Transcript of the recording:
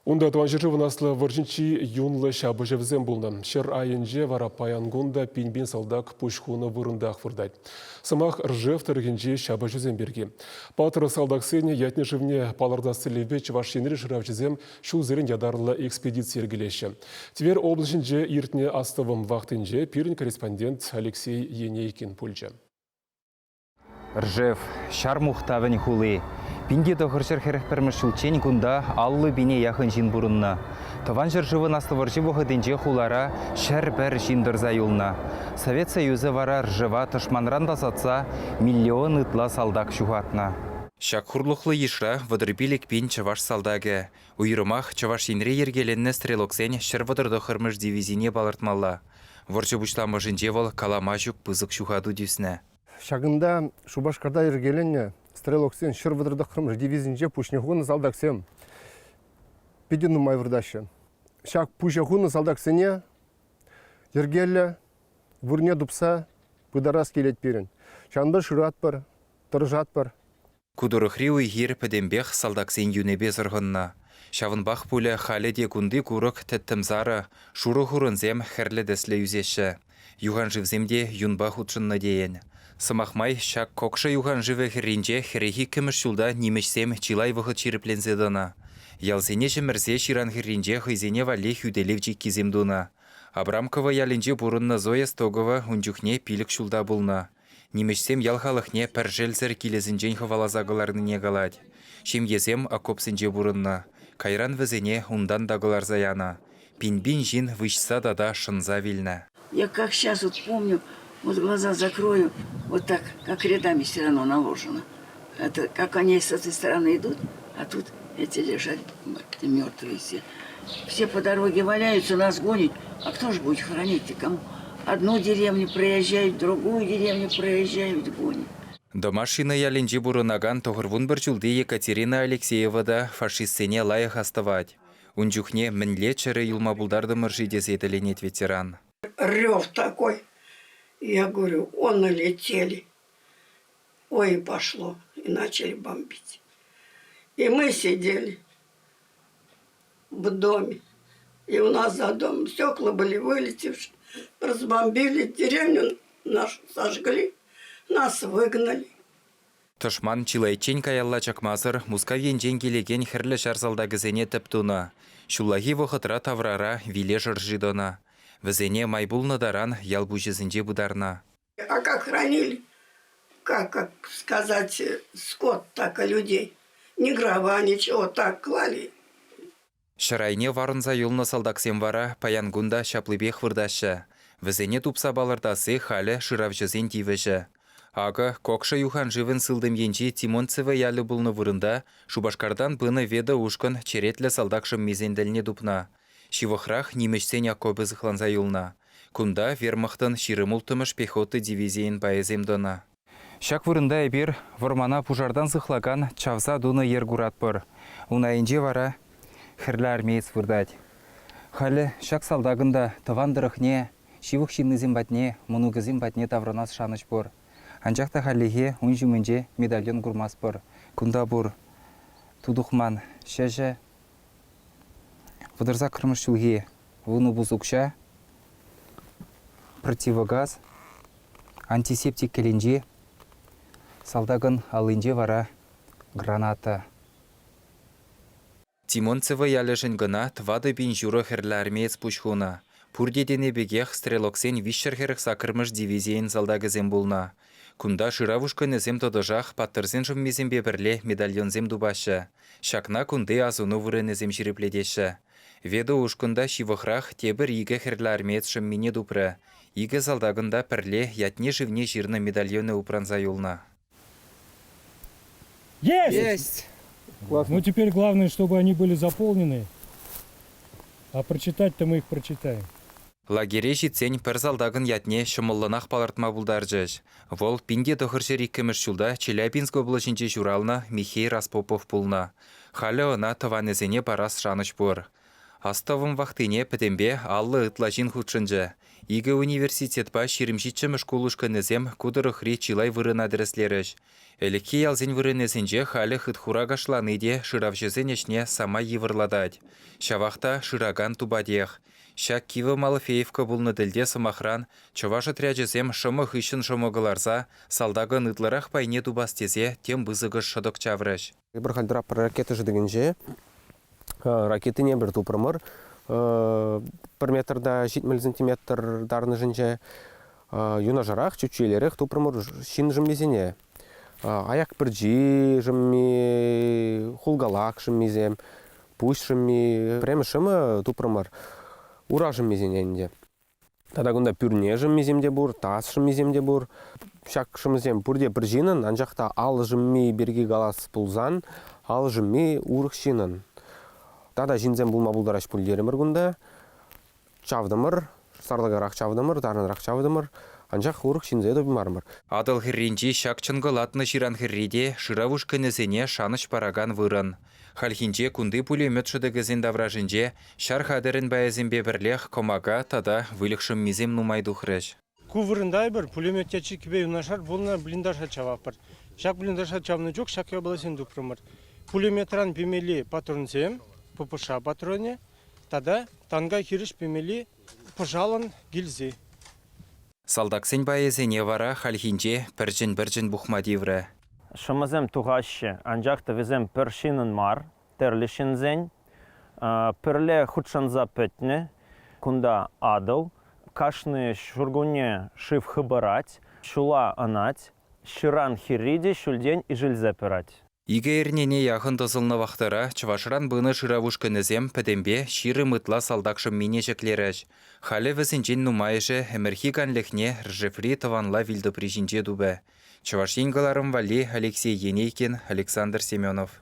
Унда туанжыры ванаслы варжинчи юнлы шабы жевзем булны. Шыр айынже вара паянгунда пинбин салдак пушхуны вырындақ фырдайд. Самах ржев тыргенже шабы жевзем берги. Патыры салдак сене ятне живне паларда сілебе чывашенері жырав жезем шул зерін ядарлы экспедиция ергелеші. Твер облачынже иртне астывым вақтынже пирин корреспондент Алексей Енейкин пульча. Ржев, шар мухтавын хулы. Пинде тоғыршыр херекпермі шулчен күнда аллы бине яхын жин бурынна. Таван жыр живын астывыржы бұғыдынже хулара шәр бәр жиндырза юлна. Совет Союзы вара ржыва тышманран басатса миллион ытла салдак шуғатна. Шак хурлықлы ешра вадырбилік пен чаваш салдагы. Уйрымах чаваш инре ергеленні стрелоксен шыр вадырды хырмыш дивизине балыртмалла. Ворчы бұчламы жынжевал каламажук пызык шуғаду дюсіне. Шагында Шубашкарда ергеленне стрелоксен шыр вадырды хырмыш дивизинже пушнегуны салдаксем. Педину майвырдашы. Шак пушнегуны салдаксене ергелі вырне дупса пыдарас келет перін. Шанды шырат бар, тұржат бар. Кудурыхри уйгир педембех салдаксен юнебе зырғынна. Шавынбақ пулі халі де күнді күрік тәттімзары шуры хұрынзем хәрлі дәслі юзеші. Юған живземде юнбақ ұтшынна дейін. Сымақмай шак кокша юған живе херринже херехи кіміш шулда немешсем чилай вғыт чиріплензедіна. Ялзене жімірзе ширан херринже хызене вале хюделевчик киземдуна. Абрамкова ялінже бұрынна Зоя Стогова унчухне пилік шулда бұлна. Немешсем ялхалықне пәржелзір келезінжен хывалазағыларны негалад. Шемгезем акопсынже бұрынна. Кайран візене ундан дағылар заяна. Пинбин жин вышса дада шынза вильна. Я как сейчас вот помню, вот глаза закрою, вот так, как рядами все равно наложено. Это как они с этой стороны идут, а тут эти лежат, эти мертвые все. Все по дороге валяются, нас гонят. А кто же будет хоронить-то кому? Одну деревню проезжают, другую деревню проезжают, гонят. До машины ялінже бұрынаган тоғырвун бір жылды Екатерина Алексеева да фашистсене лайық аставать. Унчухне мінле чыры юлмабулдарды мыржидес етіленет ветеран. Рев такой. Я говорю, он налетели. Ой, и пошло. И начали бомбить. И мы сидели в доме. И у нас за домом стекла были вылетевшие. Разбомбили деревню нашу, сожгли. Нас выгнали. Тышман чилайчен каялла чакмазыр мускавен женгелеген хірлі шарзалда гізене тіптуна. Шуллахи вұхытра таврара виле жыржидона. Візене майбулны даран ялбу жезінже бударна. А как хранили? Как сказать, скот, так и людей. Ни гроба, ничего, так клали. Шырайне варынза юлны салдаксем вара паянгунда шаплыбех вырдашы. Візене тупса балырдасы халі шырав жезен тивіші. Ага, кокша юхан живен сылдым енжи Тимонцева ялы бұлны вырында Шубашкардан бұны веда ушкын черетлі салдакшым мезенділіне дупна. Шивахрах немешсен якобы зықланза юлна. Кунда вермахтын ширымултымыш пехоты дивизиен байыземдона. Шак вырында әбір вармана пужардан зықлаган чавза дуны ергурат бір. Унайынже вара хірлі армеец вырдать. Халі шак салдагында тавандырықне, шивық шиннызем батне, мұнугызем батне тавранас шаныш бір. Анчақта халихе унжумынже медальон гурмас бір. Кунда бұр тудухман шәжі Вадырза кырмыш чулге вуны бузукша, противогаз, антисептик келенже, салдагын алынже вара граната. Тимонцева ялышын гына твады бин журы хірлі армеец пушхуна. Пурдедене бегех стрелоксен вишшер херіх сакырмыш дивизиен салдагызем булна. Кунда шыравушкын зем тодожах паттырзен жыммезембе бірле медальонзем дубашы. Шакна кунды азуну вырынезем жирепледеші. Веду ушкында шивахрах тебір игі хірлі армеец шыммине дупры. Игі залдагында пірле ятне живне жирны медальоны упранза юлна. Есть! Есть! Ну теперь главное, чтобы они были заполнены. А прочитать-то мы их прочитаем. Лагере житсен пір залдагын ятне шымыллынақ балартма бұлдар жеш. Вол пинде тұхыршыр екіміш жылда Челябинск облачынче журална Михей Распопов пулна. Халі она таванезене барас шаныш бұр. Астовым вақтыне пітембе аллы ытлажин худшынжы. Игі университетпа ширимшитчім школушканызем кудырықри чилай вырын адреслеріш. Элекке ялзен вырынезінже халі хытхурагашланыде шыравжызен ешне сама евырладать. Шавақта шыраган тубадех. Шак кивы Малафеевка бұлны ділде сымахран, чывашы тряжызем шымы хыщын шымығыларза, салдагын ытларах пайне тубастезе тем бызығыш шыдық чаврыш. Бір қалдырақ бір ракета жыдығынже, ракеты не бір тупырмыр, 1 метрда 70 сантиметр дарны жынже, юна жарақ чүчелерек тупырмыр шин жыммезене. Аяк бір жи жымме, хулгалак жыммезем, пуш жымме, прямо шымы тупырмыр. Ура жыммезененде. Тада күнда пүрне жыммеземде бұр, тас жыммеземде бұр. Шак жыммезем пүрде бір жинын, анжақта ал жымме берге галас пулзан, ал жымме урық шинын. Тада жинзем бұлма бұлдараш пүлдерімір күнда. Чавдымыр, сарлығарақ чавдымыр, дарынырақ чавдымыр. Анжақ урық шинзе до бимармыр. Адыл хирринчи шак чынгылатны ширан хирриде шыравуш көнезене шаныш параган вырын. Хальхинче кунды пулемет шыдыгызен давражынже шар хадерін бәйізімбе бірлех комага тада вылықшым мизем нумайду хрыш. Кувырындай бір пулемет ячи кібе юнашар болна блиндаша чавапыр. Шак блиндаша чавны жоқ, шак ябаласен дупрымыр. Пулеметран пемели патронзем, ППШ патроне, тада танга хириш пемели пожалан гильзи. Салдаксен бәйізене вара хальхинче біржін бухмадивры. Шымызем туғашы, анжақты візем першинын мар, терлішінзен, пірле худшанза пөтні, кунда адыл, кашны шургуне шив хыбырать, шула анать, ширан хириде шүлден и жилзе пырать. Игі ернене яғын тызылны вақтыра, чывашыран бұны шыравуш көнізем пәдембе ширы мытла салдақшым менежеклеріш. Халі візінжен нумайышы әмірхи канлехне ржефри тыванла вилді прижинже дубы. Чуваш енгіларым вали Алексей Енейкин, Александр Семенов.